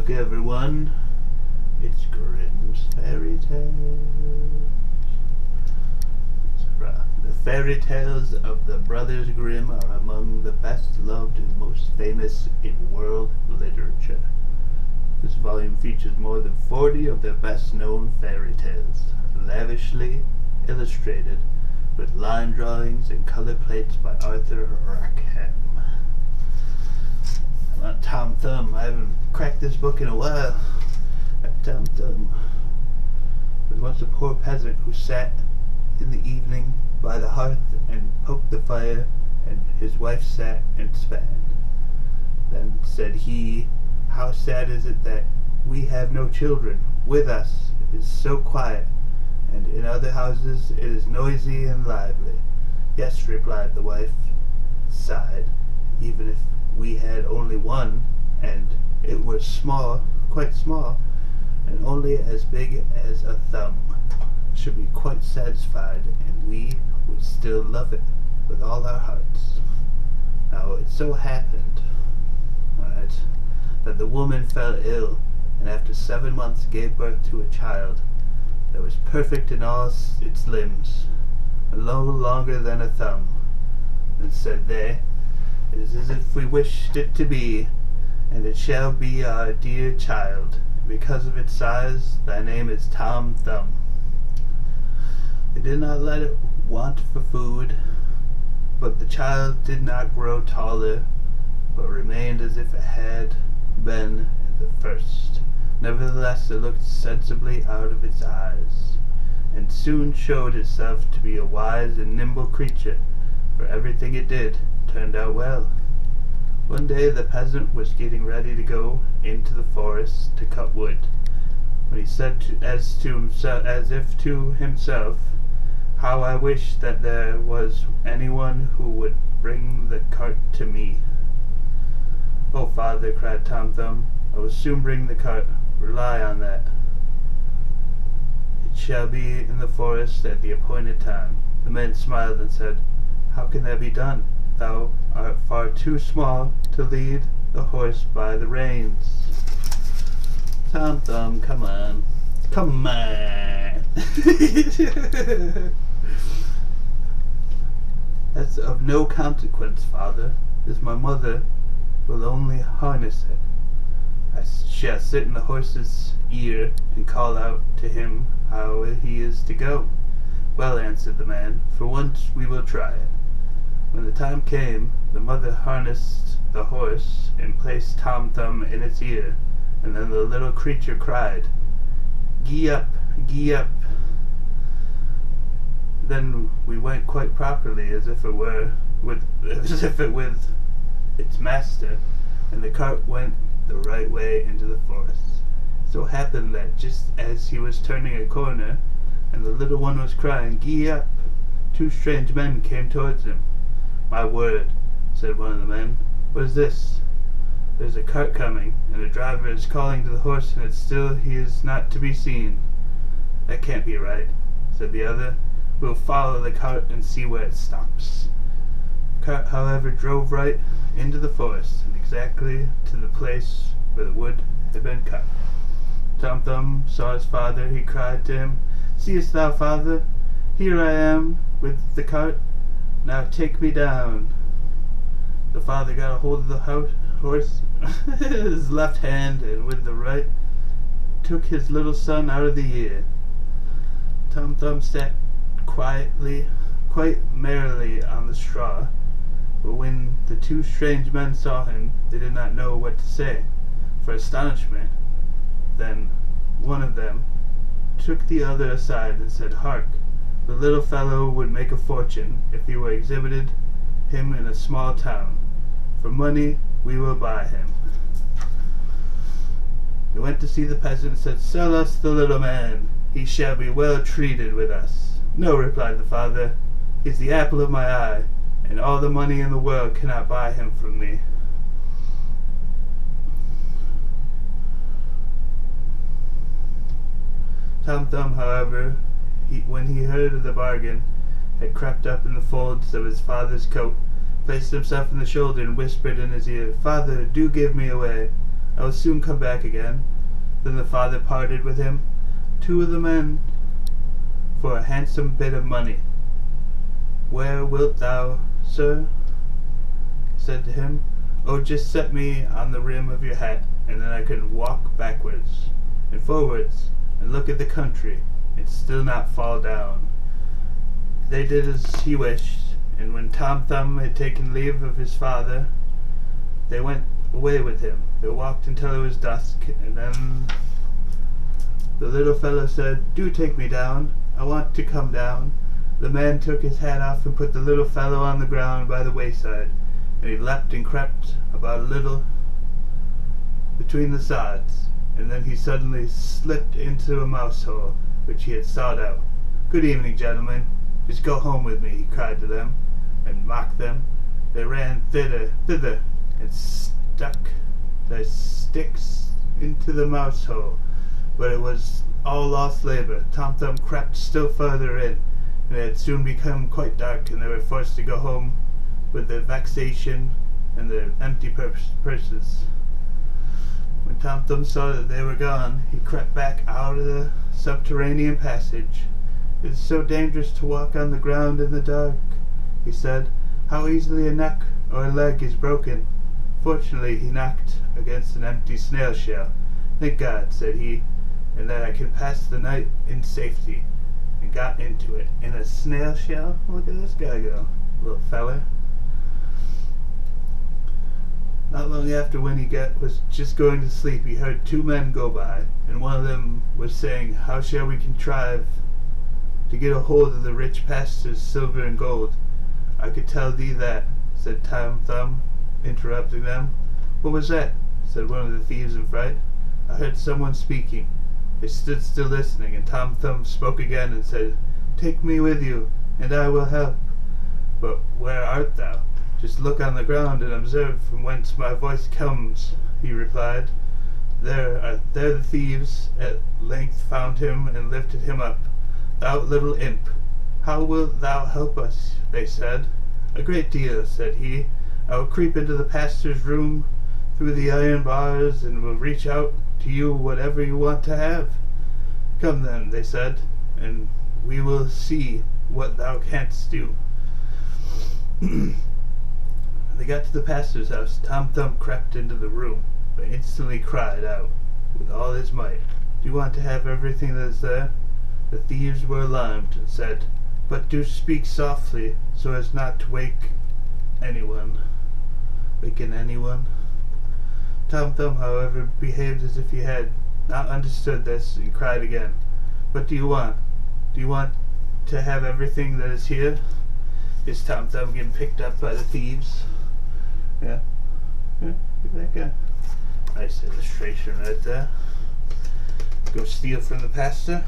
Look everyone, it's Grimms Fairytales. The fairy tales of the brothers Grimm are among the best loved and most famous in world literature. This volume features more than 40 of their best known fairy tales, lavishly illustrated with line drawings and color plates by Arthur Rackham. I'm not Tom Thumb. I haven't cracked this book in a while. Tom Thumb was once a poor peasant who sat in the evening by the hearth and poked the fire, and his wife sat and span. Then said he, "How sad is it that we have no children with us? It is so quiet, and in other houses it is noisy and lively." "Yes," replied the wife, sighed, "even if we had only one, and it were small, quite small, and only as big as a thumb, should be quite satisfied, and we would still love it with all our hearts." Now it so happened that the woman fell ill, and after 7 months gave birth to a child that was perfect in all its limbs, and no longer than a thumb. And said they, "It is as if we wished it to be, and it shall be our dear child. Because of its size, thy name is Tom Thumb." They did not let it want for food, but the child did not grow taller, but remained as if it had been at the first. Nevertheless, it looked sensibly out of its eyes, and soon showed itself to be a wise and nimble creature, for everything it did turned out well. One day the peasant was getting ready to go into the forest to cut wood, when he said as if to himself, "How I wish that there was anyone who would bring the cart to me." "Oh, father," cried Tom Thumb, "I will soon bring the cart. Rely on that. It shall be in the forest at the appointed time." The man smiled and said, "How can that be done? Thou art far too small to lead the horse by the reins." "Tom Thumb, come on. Come on." "That's of no consequence, father, as my mother will only harness it. I shall sit in the horse's ear and call out to him how he is to go." "Well," answered the man, "for once we will try it." When the time came, the mother harnessed the horse and placed Tom Thumb in its ear, and then the little creature cried, "Gee up, gee up." Then we went quite properly, as if it with its master, and the cart went the right way into the forest. So happened that just as he was turning a corner, and the little one was crying, "Gee up," 2 strange men came towards him. "My word," said one of the men, "what is this?" "There's a cart coming, and the driver is calling to the horse, and he is not to be seen." "That can't be right," said the other. "We'll follow the cart and see where it stops." The cart, however, drove right into the forest, and exactly to the place where the wood had been cut. Tom Thumb saw his father. He cried to him, "Seest thou, father? Here I am with the cart. Now take me down." The father got a hold of the horse his left hand, and with the right took his little son out of the ear. Tom Thumb sat quite merrily on the straw, but when the 2 strange men saw him, they did not know what to say for astonishment. Then one of them took the other aside and said, "Hark, the little fellow would make a fortune if he were exhibited him in a small town. For money we will buy him." They went to see the peasant and said, "Sell us the little man. He shall be well treated with us." "No," replied the father, "he is the apple of my eye, and all the money in the world cannot buy him from me." Tom Thumb, however, when he heard of the bargain, had crept up in the folds of his father's coat, placed himself on the shoulder, and whispered in his ear, "Father, do give me away. I will soon come back again. Then the father parted with him, 2 of the men, for a handsome bit of money. Where wilt thou, sir? Said to him. Oh, just set me on the rim of your hat, and then I can walk backwards and forwards and look at the country and still not fall down. They did as he wished, and when Tom Thumb had taken leave of his father, they went away with him. They walked until it was dusk, and then the little fellow said, "Do take me down. I want to come down." The man took his hat off and put the little fellow on the ground by the wayside, and he leapt and crept about a little between the sods, and then he suddenly slipped into a mouse hole which he had sawed out. "Good evening, gentlemen. Just go home with me," he cried to them, and mocked them. They ran thither, and stuck their sticks into the mouse hole, but it was all lost labor. Tom Thumb crept still further in, and it had soon become quite dark, and they were forced to go home with their vexation and their empty purses. When Tom Thumb saw that they were gone, he crept back out of the subterranean passage. "It is so dangerous to walk on the ground in the dark," he said. "How easily a neck or a leg is broken." Fortunately, he knocked against an empty snail shell. "Thank God," said he, "and that I can pass the night in safety," and got into it. In a snail shell? Look at this guy go, little feller. Not long after, when he was just going to sleep, he heard 2 men go by, and one of them was saying, "How shall we contrive to get a hold of the rich pastor's silver and gold?" "I could tell thee that," said Tom Thumb, interrupting them. "What was that?" said one of the thieves in fright. "I heard someone speaking." They stood still listening, and Tom Thumb spoke again and said, "Take me with you, and I will help." "But where art thou?" "Just look on the ground and observe from whence my voice comes," he replied. There the thieves at length found him and lifted him up. "Thou little imp, how wilt thou help us?" they said. "A great deal," said he. "I will creep into the pastor's room through the iron bars, and will reach out to you whatever you want to have." "Come then," they said, "and we will see what thou canst do." When they got to the pastor's house, Tom Thumb crept into the room, but instantly cried out with all his might, "Do you want to have everything that is there?" The thieves were alarmed and said, "But do speak softly, so as not to waken anyone." Tom Thumb, however, behaved as if he had not understood this, and cried again, "What do you want? Do you want to have everything that is here?" Is Tom Thumb getting picked up by the thieves? Yeah. Get that guy. Nice illustration right there. Go steal from the pastor.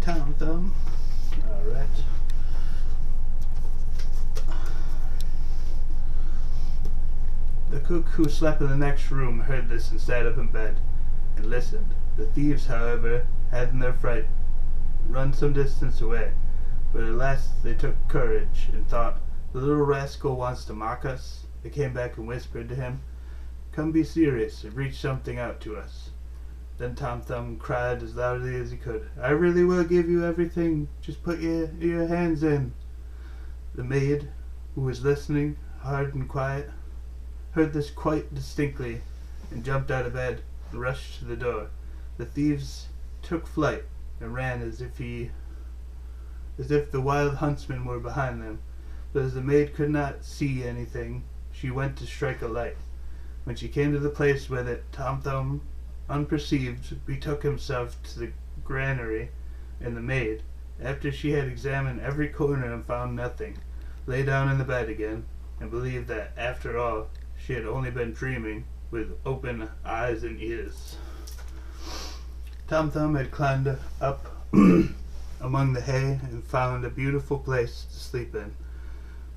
Tom Thumb. Alright. The cook, who slept in the next room, heard this and sat up in bed and listened. The thieves, however, had in their fright run some distance away, but at last they took courage and thought, "The little rascal wants to mock us." They came back and whispered to him, "Come, be serious and reach something out to us." Then Tom Thumb cried as loudly as he could, "I really will give you everything. Just put your hands in." The maid, who was listening hard and quiet, heard this quite distinctly, and jumped out of bed and rushed to the door. The thieves took flight and ran as if the wild huntsman were behind them. But as the maid could not see anything, she went to strike a light. When she came to the place where Tom Thumb, unperceived, betook himself to the granary, and the maid, after she had examined every corner and found nothing, lay down in the bed again, and believed that, after all, she had only been dreaming, with open eyes and ears. Tom Thumb had climbed up among the hay and found a beautiful place to sleep in.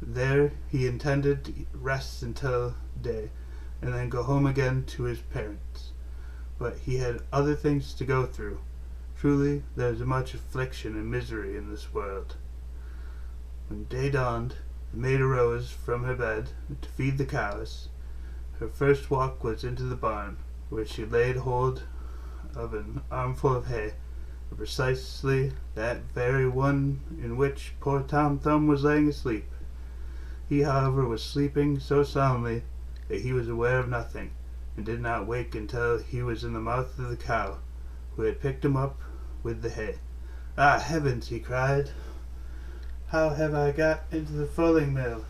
There he intended to rest until day, and then go home again to his parents. But he had other things to go through. Truly, there is much affliction and misery in this world. When day dawned, the maid arose from her bed to feed the cows. Her first walk was into the barn, where she laid hold of an armful of hay, and precisely that very one in which poor Tom Thumb was laying asleep. He, however, was sleeping so soundly that he was aware of nothing, and did not wake until he was in the mouth of the cow, who had picked him up with the hay. "Ah, heavens!" he cried. "How have I got into the fulling mill?"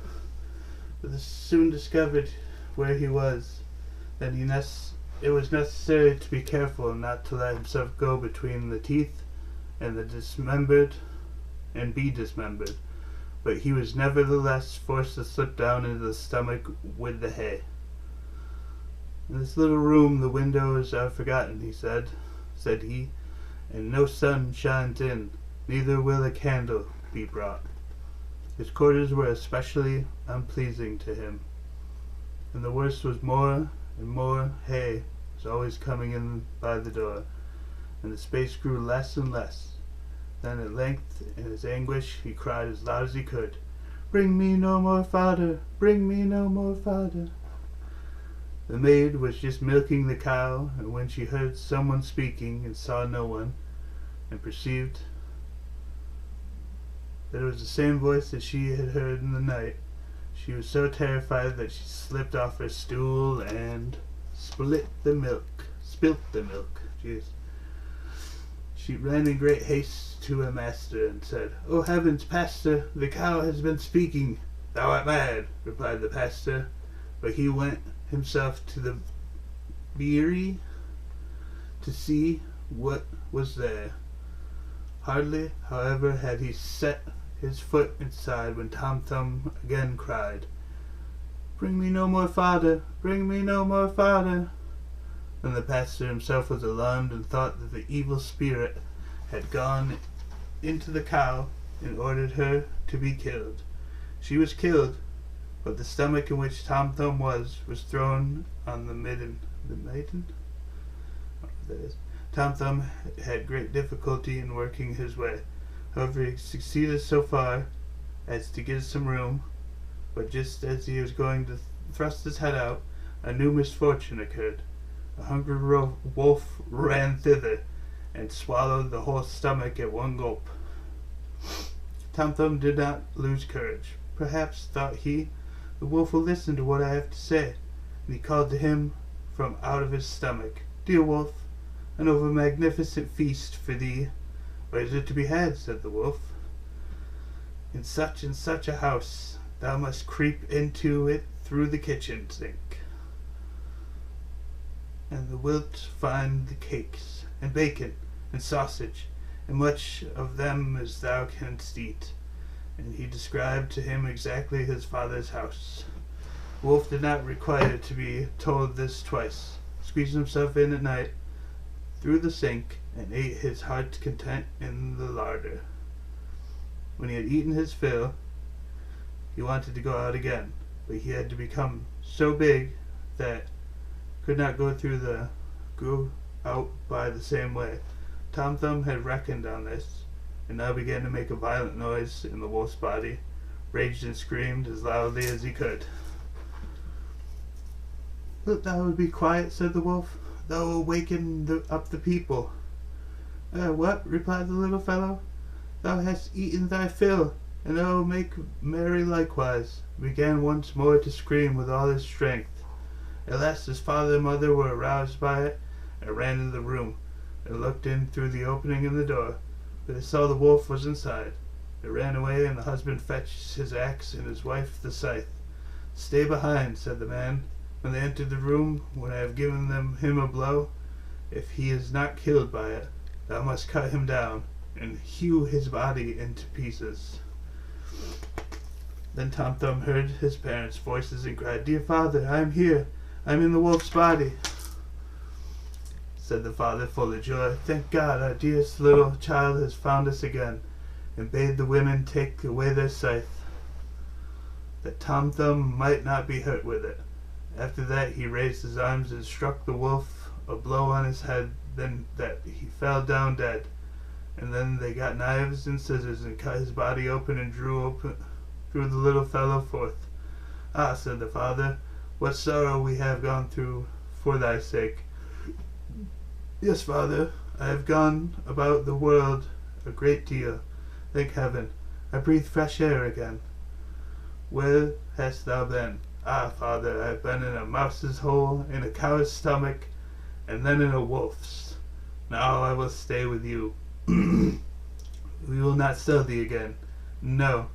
But soon discovered where he was. Then it was necessary to be careful and not to let himself go between the teeth and be dismembered. But he was nevertheless forced to slip down into the stomach with the hay. "In this little room the windows are forgotten," said he, "and no sun shines in, neither will a candle be brought." His quarters were especially unpleasing to him, and the worst was more and more hay was always coming in by the door, and the space grew less and less. Then at length, in his anguish, he cried as loud as he could, "Bring me no more fodder! Bring me no more fodder!" The maid was just milking the cow, and when she heard someone speaking and saw no one, and perceived that it was the same voice that she had heard in the night, she was so terrified that she slipped off her stool and spilt the milk. Jeez. She ran in great haste to her master and said, "Oh heavens, pastor, the cow has been speaking." "Thou art mad," replied the pastor, but he went himself to the beery to see what was there. Hardly, however, had he set his foot inside when Tom Thumb again cried, "Bring me no more fodder! Bring me no more fodder!" Then the pastor himself was alarmed and thought that the evil spirit had gone into the cow and ordered her to be killed. She was killed, but the stomach in which Tom Thumb was thrown on the midden. The maiden? Oh, that is. Tom Thumb had great difficulty in working his way. However, he succeeded so far as to get some room, but just as he was going to thrust his head out, a new misfortune occurred. A hungry wolf ran thither and swallowed the whole stomach at one gulp. Tom Thumb did not lose courage. "Perhaps," thought he, "the wolf will listen to what I have to say," and he called to him from out of his stomach, "Dear wolf, an over magnificent feast for thee." "Where is it to be had?" said the wolf. In such a house. Thou must creep into it through the kitchen sink, and thou wilt find the cakes, and bacon, and sausage, and much of them as thou canst eat." And he described to him exactly his father's house. Wolf did not require to be told this twice, squeezed himself in at night through the sink, and ate his heart's content in the larder. When he had eaten his fill, he wanted to go out again, but he had to become so big that could not go out by the same way. Tom Thumb had reckoned on this, and now began to make a violent noise in the wolf's body, raged and screamed as loudly as he could. "Wilt thou be quiet?" said the wolf. "Thou wilt waken up the people." What?" replied the little fellow. "Thou hast eaten thy fill, and I will make merry likewise." He began once more to scream with all his strength. At last his father and mother were aroused by it, and ran into the room, and looked in through the opening in the door, but they saw the wolf was inside. They ran away, and the husband fetched his axe, and his wife the scythe. "Stay behind," said the man, when they entered the room. "When I have given him a blow, if he is not killed by it, thou must cut him down, and hew his body into pieces." Then Tom Thumb heard his parents' voices and cried, "Dear father, I am here. I am in the wolf's body." Said the father, full of joy, "Thank God, our dearest little child has found us again," and bade the women take away their scythe, that Tom Thumb might not be hurt with it. After that he raised his arms and struck the wolf a blow on his head, then that he fell down dead. And then they got knives and scissors and cut his body open and drew the little fellow forth. "Ah," said the father, "what sorrow we have gone through for thy sake. Yes, father, I have gone about the world a great deal. Thank heaven, I breathe fresh air again. Where hast thou been? Ah, father, I have been in a mouse's hole, in a cow's stomach, and then in a wolf's. Now I will stay with you. We will not sell thee again. No,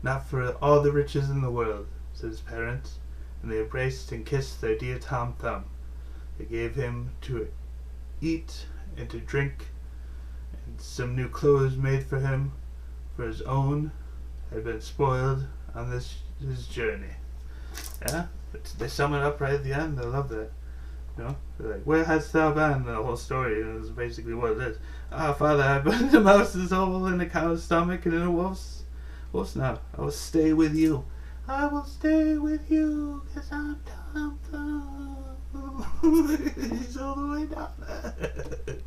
not for all the riches in the world, said his parents, and they embraced and kissed their dear Tom Thumb. They gave him to eat and to drink, and some new clothes made for him, for his own had been spoiled on his journey. Yeah, they sum it up right at the end. I love that. You know, they're like, where hast thou been? The whole story is basically what it is. Ah, father, I've been in a mouse's hole, in a cow's stomach, and in a wolf's now. I will stay with you. I will stay with you, 'cause I'm Tom Thumb. He's all the way down there.